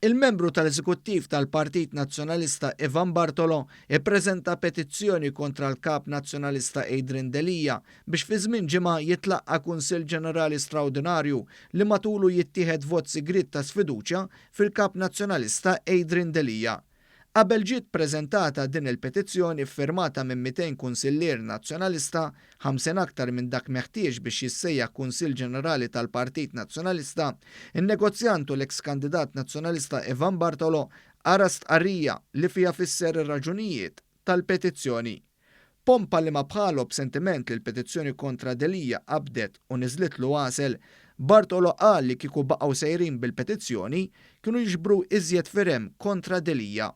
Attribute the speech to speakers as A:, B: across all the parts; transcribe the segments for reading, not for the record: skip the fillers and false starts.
A: Il-membru tal-Eżekuttiv tal-Partit Nazzjonalista Ivan Bartolo ippreżenta petizzjoni kontra l-Kap Nazzjonalista Adrian Delija biex fi żmien ġimgħa jitlaqqa Kunsill Ġenerali Straordinarju li matulu jittieħed vot sigriet ta' sfiduċja fil-Kap Nazzjonalista Adrian Delija. Qabel ġiet ppreżentata din il-petizzjoni ffirmata minn 200 kunsillier nazzjonalista, 50 aktar minn dak meħtieġ biex jissejjaħ Kunsill Ġenerali tal-Partit Nazzjonalista, in-negozjantu l-eks kandidat nazzjonalista Ivan Bartolo ara stqarrija li fiha fisser ir-raġunijiet tal-petizzjoni. Pompa li ma bħalu b'sentiment li l-petizzjoni kontra Delija qabdet u niżlitlu għasel, Bartolo qal li kieku baqgħu sejrin bil-petizzjoni kienu jiġbru iżjed firem kontra Delija.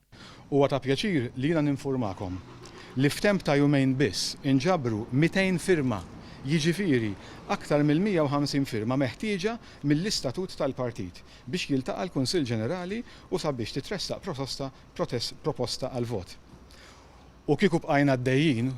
B: Huwa ta' pjaċir li jiena ninformakom li f'temp ta' jumejn biss inġabru 200 firma, jiġifieri aktar mill-150 firma meħtieġa mill-istatut tal-partit biex jiltaqa' l-Kunsill Ġenerali u sabiex titressaq proposta għal vot. U kieku bqajna għaddejjin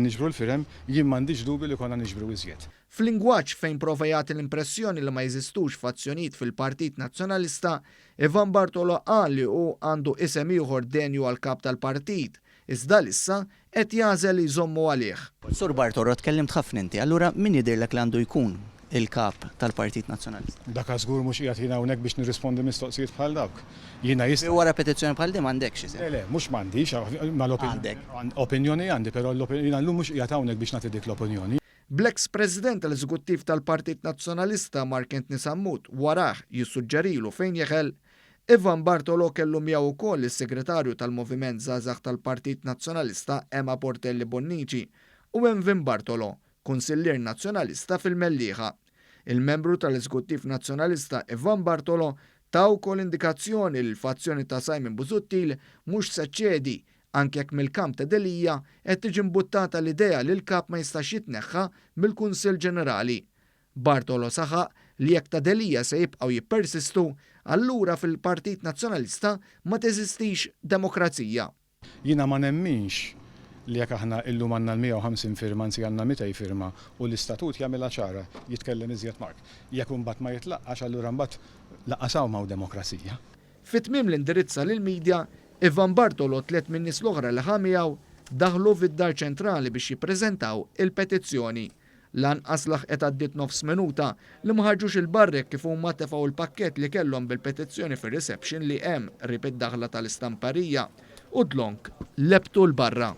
B: niġbru l-firem, jien m'għandix dubju li konna niġbru iżjed.
A: F'lingwaġġ fejn prova jagħti l-impressjoni li ma jeżistux fazzjonijiet fil-Partit Nazzjonalista, Ivan Bartolo qal li hu għandu isem ieħor denju għal kap tal-partit, iżda issa qed jażel li jżommu għalih.
C: Sur Bartolo, tkellimt ħafna inti, allura min jidhirlek li għandu jkun il-kap tal-Partit Nazzjonalista?
B: Dak żgur mhux qiegħed jien hawnhekk biex nirrispondi mistoqsijiet bħal dawk. Jiena
C: Wara petizzjoni bħal din m'għandekx isem.
B: Le, mhux m'għandix, mal-opinjoni għandi, però jiena llum mhux qiegħed hawnhekk biex nagħti dik l-opinjoni.
A: Bl-eks President tal-Eżekuttiv tal-Partit Nazzjonalista Mark Antony Sammut warah jissuġġerilu fejn jeħel, Ivan Bartolo kellu miegħu wkoll is-Segretarju tal-Moviment Żgħażagħ tal-Partit Nazzjonalista Emma Portelli Bonnici u Envin Bartolo, Kunsillier Nazzjonalista fil-Mellieħa. Il-membru tal-Eżekuttiv Nazzjonalista Ivan Bartolo ta' wkoll indikazzjoni li l-fazzjoni ta' Simon Busuttil mhux se ċċedi anke jekk mill-kamp ta' Delija qed tiġi mbuttata l-idea li l-kap ma jistax jitneħħa mill-Kunsill Ġenerali. Bartolo saħaq li jekk ta' Delija se jibqgħu jippersistu, allura fil-Partit Nazzjonalista ma teżistix demokrazija.
B: Jiena ma nemminx li jekk aħna illum għandna l-150 firma anzi għandna 200 firma u l-istatut jagħmilha ċara jitkellem iżjed Mark. Jekk imbagħad ma jitlaqqax allura mbagħad laqqasaw ma' demokrazija.
A: Fit-tmiem l-indirizza lill-midja, Ivan Bartolo tliet min nies l-oħra li ħamijaw daħlu fid-dar ċentrali biex jippreżentaw il-petizzjoni. Lanqas qed għaddiet nofs minuta li ma ħarġux il-barrek kif huma tefgħu l-pakkett li kellhom bil-petizzjoni fir-reception li hemm rib id-daħla tal-istamparija u dlonk lebtu l-barra.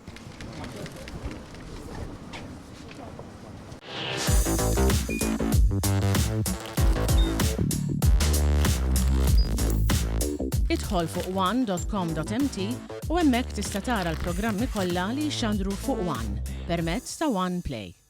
D: Idħol fuq one.com.mt u hemmhekk tista' tara l-programmi kollha li jxandru fuq One permezz ta' One Play.